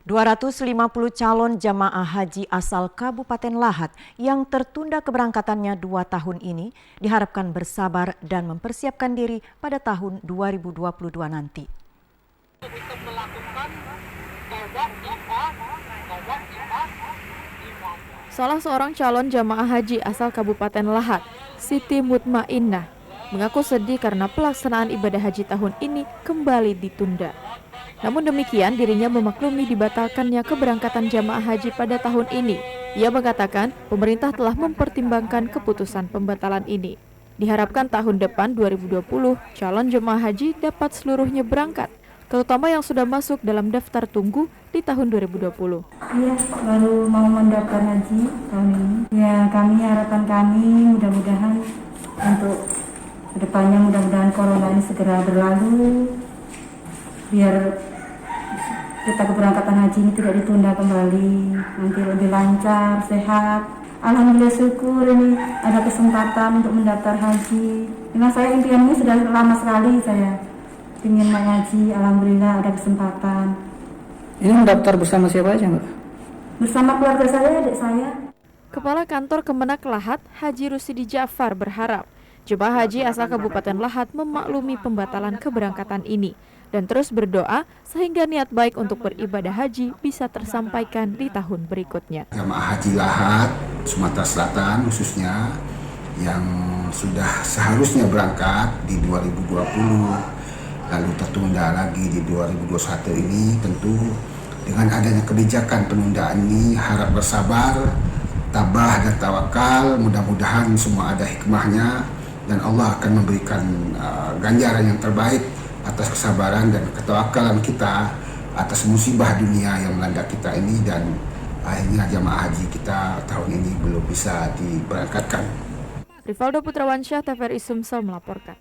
250 calon jamaah haji asal Kabupaten Lahat yang tertunda keberangkatannya 2 tahun ini diharapkan bersabar dan mempersiapkan diri pada tahun 2022 nanti. Salah seorang calon jamaah haji asal Kabupaten Lahat, Siti Mutmainnah, mengaku sedih karena pelaksanaan ibadah haji tahun ini kembali ditunda. Namun demikian, dirinya memaklumi dibatalkannya keberangkatan jamaah haji pada tahun ini. Ia mengatakan pemerintah telah mempertimbangkan keputusan pembatalan ini. Diharapkan tahun depan 2020 calon jemaah haji dapat seluruhnya berangkat, terutama yang sudah masuk dalam daftar tunggu di tahun 2020. Iya, baru mau mendaftar haji tahun ini. Ya, harapan kami mudah-mudahan untuk kedepannya mudah-mudahan corona ini segera berlalu, biar kita keberangkatan haji ini tidak ditunda kembali, nanti lebih lancar, sehat. Alhamdulillah, syukur ini ada kesempatan untuk mendaftar haji. Memang saya impiannya sudah lama sekali, saya ingin mengaji. Alhamdulillah ada kesempatan. Ini mendaftar bersama siapa aja, Mbak? Bersama keluarga saya, adik saya. Kepala Kantor Kemenak Lahat, Haji Rusidi Ja'far berharap jemaah haji asal Kabupaten Lahat memaklumi pembatalan keberangkatan ini dan terus berdoa sehingga niat baik untuk beribadah haji bisa tersampaikan di tahun berikutnya. Jemaah haji Lahat, Sumatera Selatan khususnya yang sudah seharusnya berangkat di 2020 lalu tertunda lagi di 2021 ini, tentu dengan adanya kebijakan penundaan ini harap bersabar, tabah dan tawakal. Mudah-mudahan semua ada hikmahnya dan Allah akan memberikan ganjaran yang terbaik atas kesabaran dan ketawakalan kita atas musibah dunia yang melanda kita ini, dan akhirnya jamaah haji kita tahun ini belum bisa diberangkatkan. Rivaldo Putrawansyah, TVRI Sumsel melaporkan.